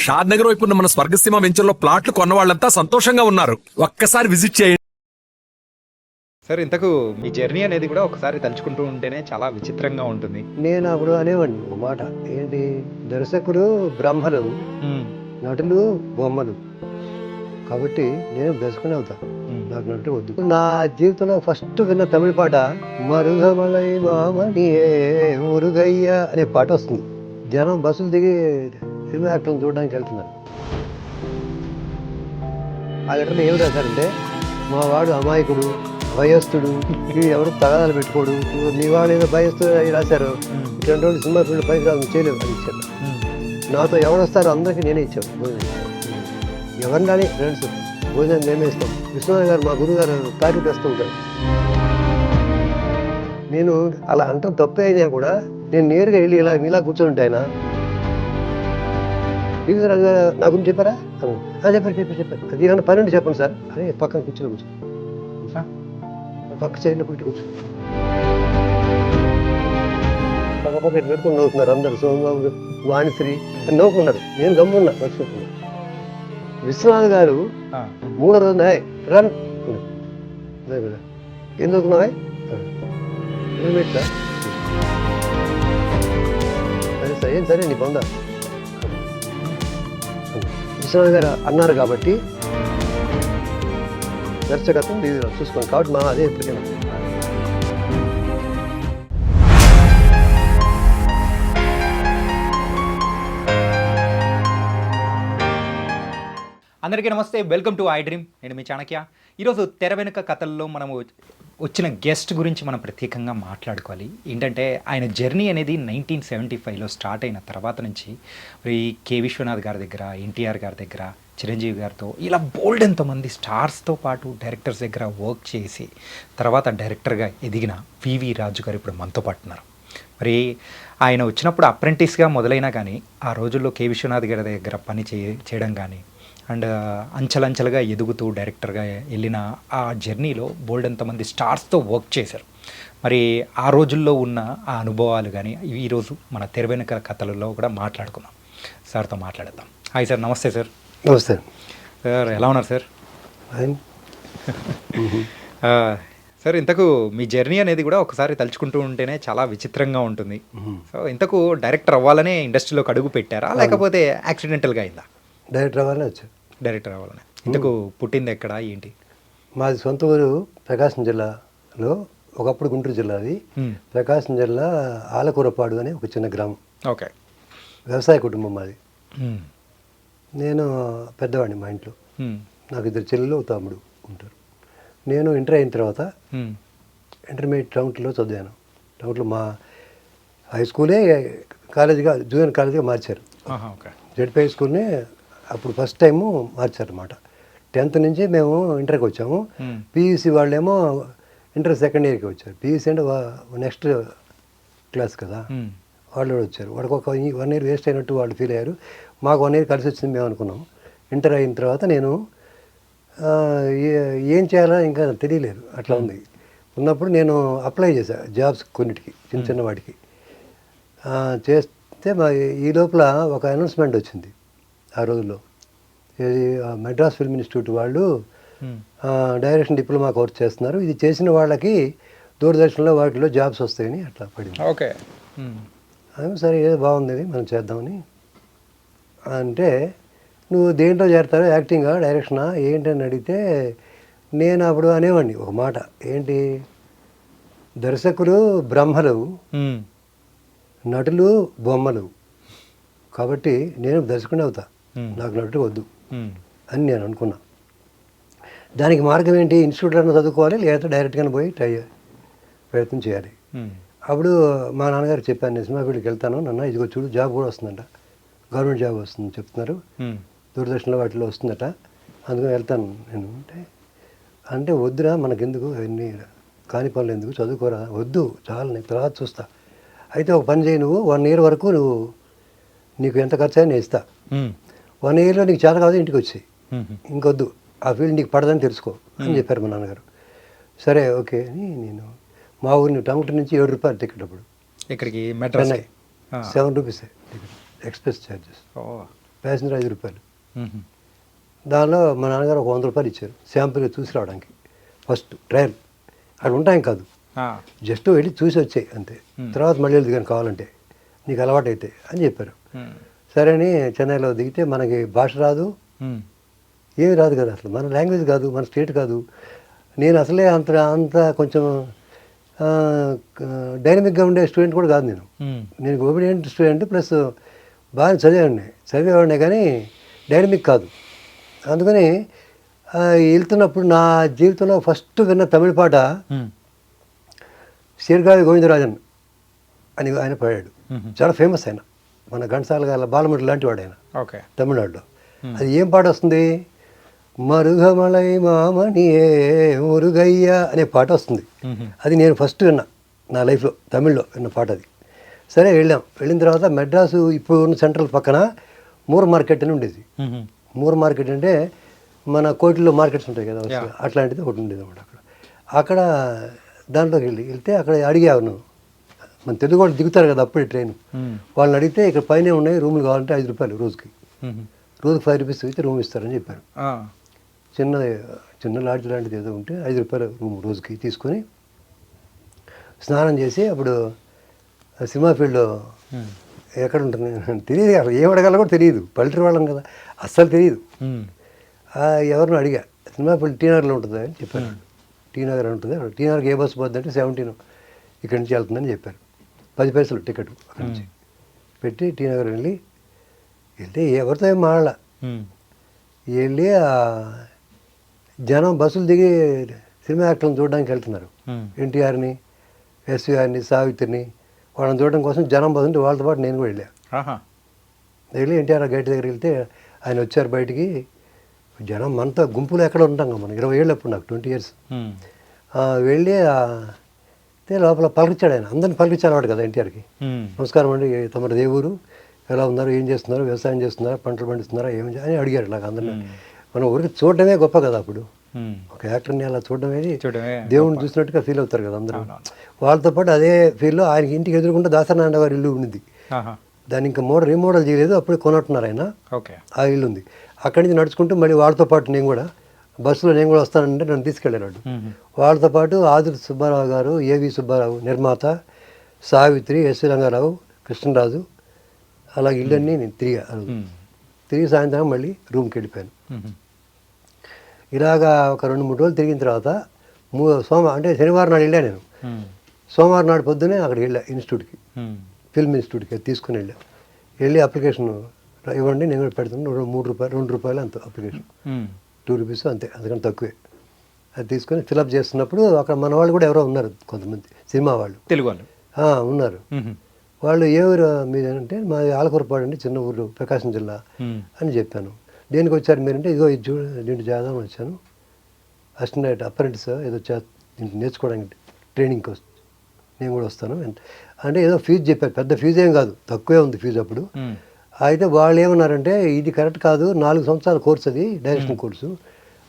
షాద్ నగర్ వైపు ఉన్న మన స్వర్గసీమ వెంచర్లో ప్లాట్లు కొన్న వాళ్ళంతా సంతోషంగా ఉన్నారు. ఒక్కసారి విజిట్ చేయండి. సార్ ఇంతకు మీ జర్నీ అనేది కూడా ఒకసారి తలుచుకుంటూ ఉంటేనే చాలా విచిత్రంగా ఉంటుంది. నేను అప్పుడు అనేవాడిని ఒక మాట, ఏంటి, దర్శకుడు బ్రహ్మలు, నటులు బొమ్మలు, కాబట్టి నేను దర్శకుని అవుతా, నాకు నటు వద్దు. నా జీవితంలో ఫస్ట్ విన్న తమిళ పాట మరుగమలై మామనియే మురుగయ్య అనే పాట వస్తుంది. జనం బస్సులు దిగి సినిమా యాక్టర్ని చూడడానికి వెళ్తున్నారు. ఆ ఘటన ఏమి రాశారంటే, మా వాడు అమాయకుడు, భయస్తుడు, ఎవరు తగాదాలు పెట్టుకోడు, నీ వాడు ఏదో భయస్తుడు అని రాశారు. 2 రోజులు సినిమా ఫీల్డ్ పైకి రాదు, చేయలేవు అని ఇచ్చారు. నాతో ఎవరు వస్తారో అందరికీ నేనే ఇచ్చాను భోజనం. ఎవరిని కానీ ఫ్రెండ్స్ భోజనం మేమే ఇస్తాం. విశ్వనాథ్ గారు మా గురువు గారు తాకి తెస్తూ ఉంటారు. నేను అలా అంటాం తప్పే అయినా కూడా నేను నేరుగా వెళ్ళి ఇలా కూర్చొని ఆయన నా గురించి చెప్పారా, చెప్పారు అది ఏమన్నా 12 చెప్పండి సార్ అని పక్కన కూర్చో పక్క సైడ్లో కూర్చో పక్క పెట్టుకొని నవ్వుతున్నారు అందరు. సోమబాబు, వాణిశ్రీ అని నవ్వుకున్నారు. నేను గమ్మున్నా పక్షుకున్నా. విశ్వనాథ్ గారు 3వ రోజున రన్ ఎందుకు సరే సరే ఏం సరే నీ పొందా విశ్వనాథ్ గారు అన్నారు కాబట్టి దర్శకత్వం చూసుకోండి. కాబట్టి మా అదే ఎప్పటికైనా అందరికీ నమస్తే, వెల్కమ్ టు ఐ డ్రీమ్. నేను మీ చాణక్య. ఈరోజు తెర వెనుక కథల్లో మనము వచ్చిన గెస్ట్ గురించి మనం ప్రత్యేకంగా మాట్లాడుకోవాలి. ఏంటంటే ఆయన జర్నీ అనేది 1975లో స్టార్ట్ అయిన తర్వాత నుంచి మరి కె విశ్వనాథ్ గారి దగ్గర, ఎన్టీఆర్ గారి దగ్గర, చిరంజీవి గారితో ఇలా బోల్డ్ ఎంతోమంది స్టార్స్తో పాటు డైరెక్టర్స్ దగ్గర వర్క్ చేసి తర్వాత డైరెక్టర్గా ఎదిగిన వివి రాజు గారు ఇప్పుడు మనతో పాటు ఉన్నారు. మరి ఆయన వచ్చినప్పుడు అప్రెంటిస్గా మొదలైనా కానీ ఆ రోజుల్లో కె విశ్వనాథ్ గారి దగ్గర పని చేయడం కానీ అండ్ అంచెలంచెలుగా ఎదుగుతూ డైరెక్టర్గా వెళ్ళిన ఆ జర్నీలో బోల్డ్ ఎంతమంది స్టార్స్తో వర్క్ చేశారు. మరి ఆ రోజుల్లో ఉన్న ఆ అనుభవాలు కానీ ఈరోజు మన తెర వెనుక కథలలో కూడా మాట్లాడుకుందాం. సార్తో మాట్లాడదాం. హాయ్ సార్, నమస్తే సార్. నమస్తే సార్, ఎలా ఉన్నారు సార్? సార్ ఇంతకు మీ జర్నీ అనేది కూడా ఒకసారి తలుచుకుంటూ ఉంటేనే చాలా విచిత్రంగా ఉంటుంది. సో ఇంతకు డైరెక్టర్ అవ్వాలనే ఇండస్ట్రీలోకి అడుగు పెట్టారా, లేకపోతే యాక్సిడెంటల్గా అయిందా? డైరెక్టర్ అవ్వాలని వచ్చాను. డైరెక్టర్ అవ్వాలని. ఇంతకు పుట్టింది ఎక్కడ, ఏంటి? మాది సొంత ఊరు ప్రకాశం జిల్లాలో, ఒకప్పుడు గుంటూరు జిల్లా. అది ప్రకాశం జిల్లా ఆలకూరపాడు అని ఒక చిన్న గ్రామం. ఓకే. వ్యవసాయ కుటుంబం మాది. నేను పెద్దవాడిని మా ఇంట్లో. నాకు 2 చెల్లెలు, తమ్ముడు ఉంటారు. నేను ఇంటర్ అయిన తర్వాత ఇంటర్మీడియట్ టౌన్లో చదివాను. టౌన్లో మా హై స్కూలే కాలేజీగా, జూనియర్ కాలేజీగా మార్చారు. జెడ్పీ హై స్కూల్ని అప్పుడు ఫస్ట్ టైము మార్చారన్నమాట. 10th నుంచి మేము ఇంటర్కి వచ్చాము. పీయూసీ వాళ్ళేమో ఇంటర్ సెకండ్ ఇయర్కి వచ్చారు. పీయూసీ అంటే నెక్స్ట్ క్లాస్ కదా, వాళ్ళు కూడా వచ్చారు. వాడికి ఒక 1 year వేస్ట్ అయినట్టు వాళ్ళు ఫీల్ అయ్యారు. మాకు 1 year కలిసి వచ్చింది మేము అనుకున్నాం. ఇంటర్ అయిన తర్వాత నేను ఏం చేయాలో ఇంకా తెలియలేదు, అట్లా ఉంది. ఉన్నప్పుడు నేను అప్లై చేశాను జాబ్స్ కొన్నిటికి, చిన్న వాటికి చేస్తే ఈ లోపల ఒక అనౌన్స్మెంట్ వచ్చింది. ఆ రోజుల్లో మెడ్రాస్ ఫిల్మ్ ఇన్స్టిట్యూట్ వాళ్ళు డైరెక్షన్ డిప్లొమా కోర్స్ చేస్తున్నారు, ఇది చేసిన వాళ్ళకి దూరదర్శన్లో వాటిలో జాబ్స్ వస్తాయని అట్లా పడింది. ఓకే. సరే ఏదో బాగుంది, మనం చేద్దామని. అంటే నువ్వు దేంట్లో చేరతావు, యాక్టింగా, డైరెక్షనా, ఏంటని అడిగితే నేను అప్పుడు అనేవాడిని ఒక మాట, ఏంటి, దర్శకులు బ్రహ్మలు, నటులు బొమ్మలు, కాబట్టి నేను దర్శకుని అవుతా, నాకు నటుడు వద్దు అని నేను అనుకున్నా. దానికి మార్గం ఏంటి, ఇన్స్టిట్యూట్లో చదువుకోవాలి, లేదా డైరెక్ట్గానే పోయి ప్రయత్నం చేయాలి. అప్పుడు మా నాన్నగారు చెప్పాను, నేను సినిమా ఫీల్డ్కి వెళ్తాను నాన్న, ఇదిగో చూడు జాబ్ కూడా వస్తుందంట, గవర్నమెంట్ జాబ్ వస్తుంది చెప్తున్నారు, దూరదర్శన్లో వాటిలో వస్తుందట, అందుకని వెళ్తాను నేను. అంటే వద్దురా, మనకెందుకు అవన్నీ కాని పనులు ఎందుకు, చదువుకోరా, వద్దు చాలు, నేను తర్వాత చూస్తా. అయితే ఒక పని చేయి, నువ్వు 1 year వరకు నువ్వు, నీకు ఎంత ఖర్చు అయినా నేను ఇస్తా, 1 yearలో నీకు చేత కాదు ఇంటికి వచ్చి, ఇంకొద్దు, ఆ ఫీల్డ్ నీకు పడదని తెలుసుకో అని చెప్పారు మా నాన్నగారు. సరే ఓకే అని నేను మా ఊరిని టంగుటూరు నుంచి 7 రూపాయలు టికెట్, అప్పుడు ఇక్కడికి Chennai 7 rupees ticket, express charges. Passenger 5 రూపాయలు. మ్మ్. దానిలో మా నాన్నగారు ఒక 100 రూపాయలు ఇచ్చారు శాంపుల్గా చూసి రావడానికి. ఫస్ట్ ట్రయల్ అక్కడ ఉంటాం కాదు, ఆ. జస్ట్ వెళ్ళి చూసి వచ్చాయి అంతే. తర్వాత మళ్ళీ వెళ్తే కానీ కావాలంటే నీకు అలవాటు అయితే అని చెప్పారు. మ్మ్. సరే అని చెన్నైలో దిగితే మనకి భాష రాదు, మ్మ్. ఏమి రాదు కదా, అసలు మన లాంగ్వేజ్ కాదు, మన స్టేట్ కాదు. నేను అసలే అంత కొంచెం డైనమిక్గా ఉండే స్టూడెంట్ కూడా కాదు నేను. మ్మ్. నేను ఒబీడియంట్ స్టూడెంట్ ప్లస్ బాగా చదివేవాడిని కానీ డైనమిక్ కాదు. అందుకని వెళ్తున్నప్పుడు నా జీవితంలో ఫస్ట్ విన్న తమిళ పాట మ్మ్. శీర్గావి గోవిందరాజన్ అని ఆయన పాడాడు. మ్మ్. చాలా ఫేమస్ ఆయన, మన ఘంటసాల గారి బాలమురళి లాంటి వాడు ఆయన ఓకే. తమిళనాడులో. అది ఏం పాట వస్తుంది, మరుగమలై మామనియే మురుగయ్య అనే పాట వస్తుంది. మ్మ్. అది నేను ఫస్ట్ విన్నా నా లైఫ్లో, తమిళ్లో విన్న పాట అది. సరే వెళ్ళిన తర్వాత మెడ్రాసు ఇప్పుడు ఉన్న సెంట్రల్ పక్కన మూర్ మార్కెట్ అని ఉండేది. మ్మ్. మూర్ మార్కెట్ అంటే మన కోటిలో మార్కెట్స్ ఉంటాయి కదా, అట్లాంటిది ఒకటి ఉండేది అన్నమాట. అక్కడ దాంట్లోకి వెళ్తే అక్కడ అడిగాను, మన తెలుగు వాళ్ళు దిగుతారు కదా అప్పుడే ట్రైన్, మ్మ్. వాళ్ళని అడిగితే ఇక్కడ పైన ఉన్నాయి రూములు కావాలంటే 5 రూపాయలు రోజుకి, మ్మ్. రోజుకి 5 రూపీస్ అయితే రూమ్ ఇస్తారని చెప్పారు. ఆ. చిన్న లాడ్జ్ లాంటిది ఏదో ఉంటే 5 రూపాయలు రూమ్ రోజుకి తీసుకొని స్నానం చేసి అప్పుడు సినిమా ఫీల్డ్లో మ్మ్. ఎక్కడ ఉంటుంది తెలియదు, అసలు ఏం అడగాలో కూడా తెలియదు, పల్లెటూరు వాళ్ళం కదా అస్సలు తెలియదు. మ్మ్. ఎవరిని అడిగా, సినిమా ఫీల్డ్ టీనగర్లో ఉంటుంది అని చెప్పారు. టీనగర్ ఉంటుంది, టీనగర్కి ఏ బస్సు పోద్ది అంటే 17 ఇక్కడి నుంచి వెళ్తుందని చెప్పారు. 10 పైసలు టికెట్ అక్కడి నుంచి పెట్టి టీనగర్ వెళ్తే ఎవరితో ఏం మాడలా. మ్మ్. వెళ్ళి జనం బస్సులు దిగి సినిమా యాక్టర్లను చూడడానికి వెళ్తున్నారు. మ్మ్. ఎన్టీఆర్ని, ఎస్వీఆర్ని, సావిత్రిని వాళ్ళని చూడడం కోసం జనం బస్సుంటే వాళ్ళతో పాటు నేను కూడా వెళ్ళాను. ఆహా. వెళ్ళి ఎన్టీఆర్ గేట్ దగ్గర వెళ్తే ఆయన వచ్చారు బయటికి. జనం మనతో గుంపులో ఎక్కడ ఉంటాం కదా, మనం 20 ఏళ్ళు అప్పుడు నాకు 20 years. మ్మ్. వెళ్ళి లోపల పలకరించాడు ఆయన, అందరిని పలకరించాడు కదా ఎన్టీఆర్కి. మ్మ్. నమస్కారం అండి, తమరు ఏ ఊరు, ఎలా ఉన్నారు, ఏం చేస్తున్నారు, వ్యవసాయం చేస్తున్నారా, పంటలు పండిస్తున్నారా, ఏమి అని అడిగారు నాకు అందరినీ. మనం ఊరికి చూడటమే గొప్ప కదా అప్పుడు, మ్మ్. ఒక యాక్టర్ని అలా చూడడం అనేది చూడమే దేవుడిని చూసినట్టుగా ఫీల్ అవుతారు కదా అందరూ. అవునవును. వాళ్ళతో పాటు అదే ఫీల్లో ఆయనకి ఇంటికి ఎదురుకుంటే దాసనారాయణ గారి ఇల్లు ఉంది. ఆహా. దాన్ని ఇంకా రీమోడల్ చేయలేదు, అప్పుడే కొనట్టున్నారు ఆయన. ఓకే. ఆ ఇల్లు ఉంది. అక్కడి నుంచి నడుచుకుంటూ మళ్ళీ వాళ్ళతో పాటు నేను కూడా బస్సులో నేను కూడా వస్తానంటే నన్ను తీసుకెళ్ళాడు. మ్మ్. వాళ్ళతో పాటు ఆదుర్తి సుబ్బారావు గారు, ఏవి సుబ్బారావు నిర్మాత, సావిత్రి, ఎస్వి రంగారావు, కృష్ణరాజు, అలాగే ఇళ్ళన్నీ నేను మ్మ్. తిరిగి సాయంత్రం మళ్ళీ రూమ్కి వెళ్ళిపోయాను. మ్మ్. ఇలాగా ఒక 2-3 రోజులు తిరిగిన తర్వాత అంటే శనివారం నాడు వెళ్ళాను నేను. మ్మ్. సోమవారం నాడు పొద్దునే అక్కడికి వెళ్ళా ఇన్స్టిట్యూట్కి, మ్మ్. ఫిల్మ్ ఇన్స్టిట్యూట్కి అది తీసుకుని వెళ్ళి అప్లికేషన్ ఇవ్వండి నేను కూడా పెడతాను, 3 రూపాయలు 2 రూపాయలు అంత అప్లికేషన్, మ్మ్. 2 రూపీస్ అంతే, అందుకని తక్కువే. అది తీసుకొని ఫిలప్ చేస్తున్నప్పుడు అక్కడ మన వాళ్ళు కూడా ఎవరో ఉన్నారు, కొంతమంది సినిమా వాళ్ళు తెలుగు వాళ్ళు. ఉన్నారు. మ్మ్. వాళ్ళు ఏ ఊరు మీదంటే మాది ఆలకూరపాడు అండి, చిన్న ఊరు, ప్రకాశం జిల్లా మ్మ్. అని చెప్పాను. దేనికి వచ్చారు మీరంటే ఇదిగో ఇది దీంట్లో చేద్దామని వచ్చాను, అసిస్టెంట్ అప్రెంటిస్ ఏదో దీంట్లో నేర్చుకోవడానికి ట్రైనింగ్కి నేను కూడా వస్తాను అంటే ఏదో ఫీజు చెప్పారు. పెద్ద ఫీజు ఏం కాదు, తక్కువే ఉంది ఫీజు అప్పుడు. మ్మ్. అయితే వాళ్ళు ఏమన్నారంటే ఇది కరెక్ట్ కాదు, 4 సంవత్సరాల కోర్స్ అది, డైరెక్షన్ కోర్సు,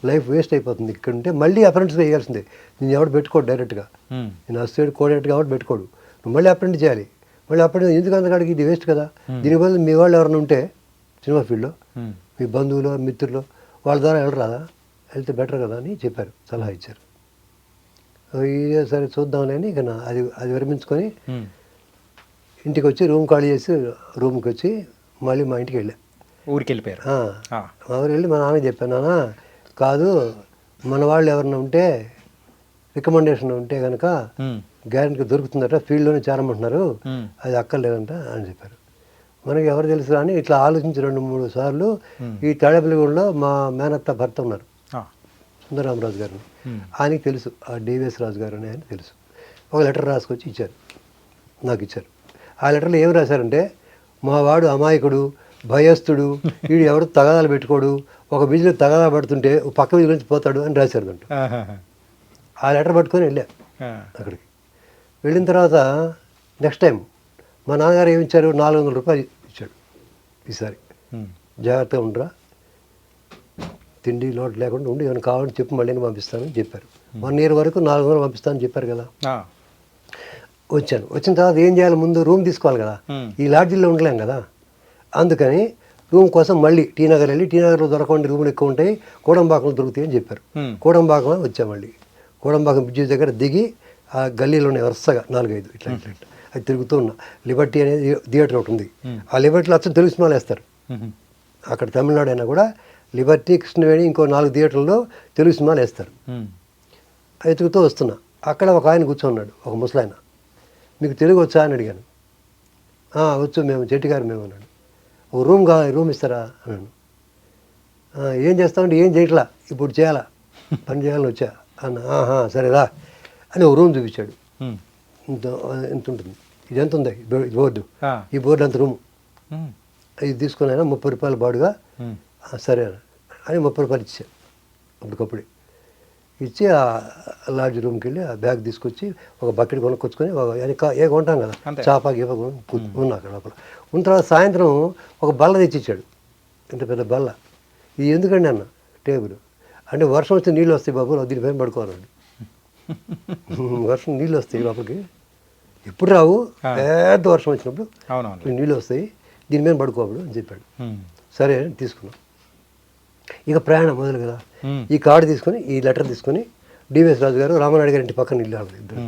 లైఫ్ వేస్ట్ అయిపోతుంది ఇక్కడ ఉంటే, మళ్ళీ అప్రెంటిస్గా వేయాల్సిందే, నేను ఎవడు పెట్టుకోడు డైరెక్ట్గా, మ్మ్. నేను అసిస్టెంట్ కోఆర్డినేటర్ కాబట్టి పెట్టుకోడు, నువ్వు మళ్ళీ అప్రెంటిస్ చేయాలి, మళ్ళీ అప్రెంటిస్ ఎందుకు అంతకాడికి, ఇది వేస్ట్ కదా, దీని బదులు మీ వాళ్ళు ఎవరైనా ఉంటే సినిమా ఫీల్డ్లో మ్మ్. మీ బంధువులు మిత్రులు వాళ్ళ ద్వారా వెళ్ళరాదా, వెళ్తే బెటర్ కదా అని చెప్పారు, సలహా ఇచ్చారు. ఇదే సరే చూద్దాంలే అని ఇక అది విరమించుకొని మ్మ్. ఇంటికి వచ్చి రూమ్ ఖాళీ చేసి రూమ్కి వచ్చి మళ్ళీ మా ఇంటికి వెళ్ళా. ఊరికి వెళ్ళిపోయారు. మా ఊరు వెళ్ళి మా నాన్నకి చెప్పాను, నాన్న కాదు మన వాళ్ళు ఎవరన్నా ఉంటే రికమెండేషన్ ఉంటే కనుక మ్మ్. గ్యారెంటీ దొరుకుతుందట, ఫీల్డ్లోనే చేరమంటున్నారు, మ్మ్. అది అక్కర్లేదంట అని చెప్పారు. మనకి ఎవరు తెలుసు అని ఇట్లా ఆలోచించి 2-3 సార్లు ఈ తాడేపల్లిగూడలో మా మేనత్త భర్త ఉన్నారు, సుందరరామరాజు గారు, ఆయనకి తెలుసు, ఆ డివిఎస్ రాజు గారు అని ఆయన తెలుసు. ఒక లెటర్ రాసుకొచ్చి ఇచ్చారు, నాకు ఇచ్చారు. ఆ లెటర్లో ఏం రాశారంటే, మా వాడు అమాయకుడు, భయస్థుడు, వీడు ఎవరు తగాదాలు పెట్టుకోడు, ఒక బిజినెస్ తగాదా పడుతుంటే పక్క బిజినెస్ నుంచి పోతాడు అని రాశారు దాంట్లో. ఆ లెటర్ పట్టుకొని వెళ్ళా అక్కడికి. వెళ్ళిన తర్వాత నెక్స్ట్ టైం మా నాన్నగారు ఏమి ఇచ్చారు, 400 రూపాయలు ఇచ్చాడు. ఈసారి జాగ్రత్తగా ఉండరా, తిండి లోటు లేకుండా ఉండి, ఏమైనా కావాలని చెప్పి మళ్ళీ పంపిస్తానని చెప్పారు. 1 year వరకు 400 పంపిస్తానని చెప్పారు కదా. వచ్చిన తర్వాత ఏం చేయాలి, ముందు రూమ్ తీసుకోవాలి కదా, ఈ లాడ్జీల్లో ఉండలేం కదా, అందుకని రూమ్ కోసం మళ్ళీ టీ నగర్ వెళ్ళి టీ నగర్లో దొరకకుండా రూములు ఎక్కువ ఉంటాయి, కోడంబాకంలో దొరుకుతాయి అని చెప్పారు. కోడంబాకంలో వచ్చాం మళ్ళీ. కోడంబాకం బ్రిడ్జి దగ్గర దిగి ఆ గల్లీలోనే వరుసగా 4-5 ఇట్లా ఇట్లా ఇట్లా అది తిరుగుతూ ఉన్నా. లిబర్టీ అనేది థియేటర్ ఒకటి ఉంది. ఆ లిబర్టీలో అచ్చం తెలుగు సినిమాలు వేస్తారు. అక్కడ తమిళనాడు అయినా కూడా లిబర్టీ, కృష్ణవేణి, ఇంకో 4 థియేటర్లో తెలుగు సినిమాలు వేస్తారు. ఎతుకుతూ వస్తున్నా. అక్కడ ఒక ఆయన కూర్చోన్నాడు, ఒక ముసలాయన. మీకు తెలుగు వచ్చా అని అడిగాను. వచ్చు, మేము చెట్టి గారు మేము అన్నాడు. ఒక రూమ్ కావాలి, రూమ్ ఇస్తారా అన్నాను. ఏం చేస్తామంటే ఏం చేయట్లా, ఇప్పుడు చేయాలా, పని చేయాలని వచ్చా అన్న. సరేరా అని ఒక రూమ్ చూపించాడు. ఇంత ఉంటుంది, ఇది ఎంత ఉంది ఈ బోర్డు, ఈ బోర్డు అంత రూము, ఇది తీసుకుని అయినా 30 రూపాయలు బాడుగా. సరే అని 30 రూపాయలు ఇచ్చా. అప్పటికప్పుడు ఇచ్చి ఆ లాడ్జ్ రూమ్కి వెళ్ళి ఆ బ్యాగ్ తీసుకొచ్చి ఒక బకెట్ కొనుక్కొచ్చుకొని ఏ కొంటాం కదా, చాప గీప ఉన్నా అక్కడ లోపల. ఉన్న తర్వాత సాయంత్రం ఒక బల్ల తెచ్చిచ్చాడు, ఇంత పెద్ద బల్ల. ఇది ఎందుకండి అన్న టేబుల్ అంటే, వర్షం వస్తే నీళ్ళు వస్తాయి బాబు, దీనిపైన పడుకోవాలండి. వర్షం నీళ్ళు వస్తాయి లోపలికి, ఎప్పుడు రావు, పెద్ద వర్షం వచ్చినప్పుడు నీళ్ళు వస్తాయి, దీని మీద పడుకోవాలి అని చెప్పాడు. సరే అని తీసుకున్నాం. ఇక ప్రయాణం మొదలు కదా. ఈ కార్డు తీసుకొని, ఈ లెటర్ తీసుకొని డివిఎస్ రాజు గారు, రామానాయుడు గారి ఇంటి పక్కన ఇల్లు ఇద్దరు,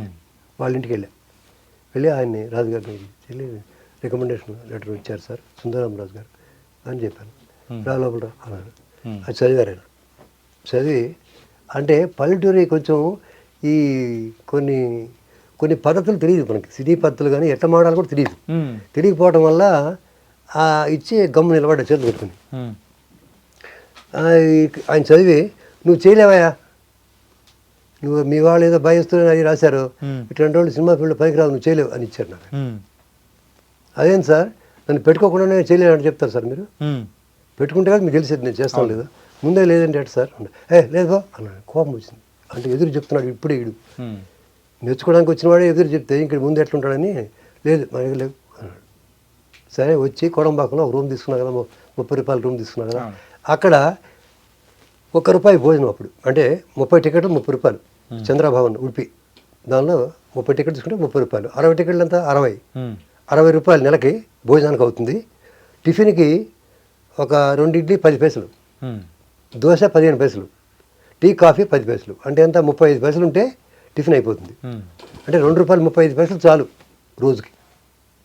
వాళ్ళ ఇంటికి వెళ్ళి ఆయన్ని రాజుగారిని వెళ్ళి రికమెండేషన్ లెటర్ ఇచ్చారు సార్ సుందరరామరాజు గారు అని చెప్పాను. లోపల అన్నాడు. అది చదివారు ఆయన. చదివి అంటే పల్లెటూరి కొంచెం ఈ కొన్ని పద్ధతులు తెలియదు మనకి, సిటీ పద్ధతులు కానీ ఎట్లా మాడాలి కూడా తెలియదు. తెలియకపోవడం వల్ల ఇచ్చి గమ్ము నిలబడ్డా చేతులు పెట్టుకుని. ఆయన చదివి, నువ్వు చేయలేవయా, నువ్వు మీ వాళ్ళు ఏదో భయస్తున్నా అది రాశారు, ఇట్లాంటి వాళ్ళు సినిమా ఫీల్డ్ పైకి రావు, నువ్వు చేయలేవు అని ఇచ్చారు నాకు. అదేం సార్, నన్ను పెట్టుకోకుండానే చేయలేదని చెప్తారు సార్ మీరు, పెట్టుకుంటే కదా మీకు తెలిసేది నేను చేస్తాను లేదా, ముందే లేదంటే అటు సార్ లేదు బా అన్నాడు. కోపం వచ్చింది. అంటే ఎదురు చెప్తున్నాడు ఇప్పుడే, ఈడు మెచ్చుకోవడానికి వచ్చిన వాడే ఎదురు చెప్తే ఇంక ముందు ఎట్లుంటాడని, లేదు మనకి లేవు అన్నాడు. సరే వచ్చి కోడంబాకంలో ఒక రూమ్ తీసుకున్నా కదా, 30 రూపాయల రూమ్ తీసుకున్నా కదా. అక్కడ ₹1 భోజనం అప్పుడు, అంటే 30 టికెట్లు 30 రూపాయలు. చంద్రభవన్ ఉడిపి దానిలో 30 టికెట్ తీసుకుంటే 30 రూపాయలు, 60 టికెట్లు అంతా 60 రూపాయలు నెలకి భోజనానికి అవుతుంది. టిఫిన్కి ఒక 2 ఇడ్లీ 10 పైసలు, దోశ 15 పైసలు, టీ కాఫీ 10 పైసలు, అంటే ఎంత 35 పైసలు ఉంటే టిఫిన్ అయిపోతుంది. అంటే ₹2.35 చాలు రోజుకి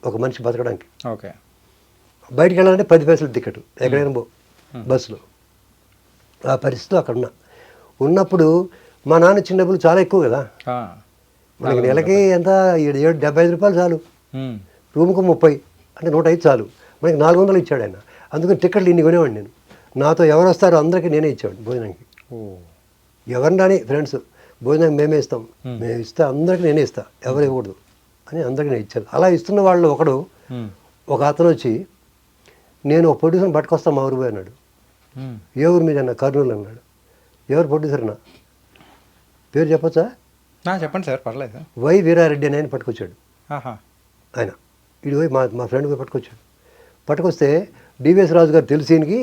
ఒక మనిషి బతకడానికి. ఓకే. బయటికి వెళ్ళాలంటే 10 పైసలు టికెట్, ఎక్కడైనా బస్సులో. ఆ పరిస్థితిలో అక్కడ ఉన్నప్పుడు మా నాన్న చిన్నప్పుడు చాలా ఎక్కువ కదా, మనకి నెలకి ఎంత 75 రూపాయలు చాలు, రూమ్కు 30 అంటే 105 చాలు, మనకి 400 ఇచ్చాడు ఆయన. అందుకని టికెట్లు ఇన్ని కొనేవాడిని నేను. నాతో ఎవరు వస్తారో అందరికీ నేనే ఇచ్చేవాడిని భోజనానికి. ఎవరిని రాని ఫ్రెండ్స్ భోజనానికి మేమే ఇస్తాం, మేము ఇస్తా అందరికీ నేనే ఇస్తా, ఎవరు ఇవ్వకూడదు అని అందరికీ నేను ఇచ్చాను. అలా ఇస్తున్న వాళ్ళు ఒక అతను వచ్చి, నేను ఒక ప్రొడ్యూసర్ని పట్టుకొస్తాను మా ఊరు పోయి అన్నాడు. ఏ ఊరు మీద అన్న, కర్నూలు అన్నాడు. ఎవరు ప్రొడ్యూసర్ అన్న, పేరు చెప్పచ్చా? చెప్పండి సార్, పర్లేదు. వై వీరారెడ్డి అని ఆయన పట్టుకొచ్చాడు. ఆయన ఇటు పోయి మా ఫ్రెండ్ పోయి పట్టుకొస్తే డివిఎస్ రాజు గారు తెలుసు ఈయనకి,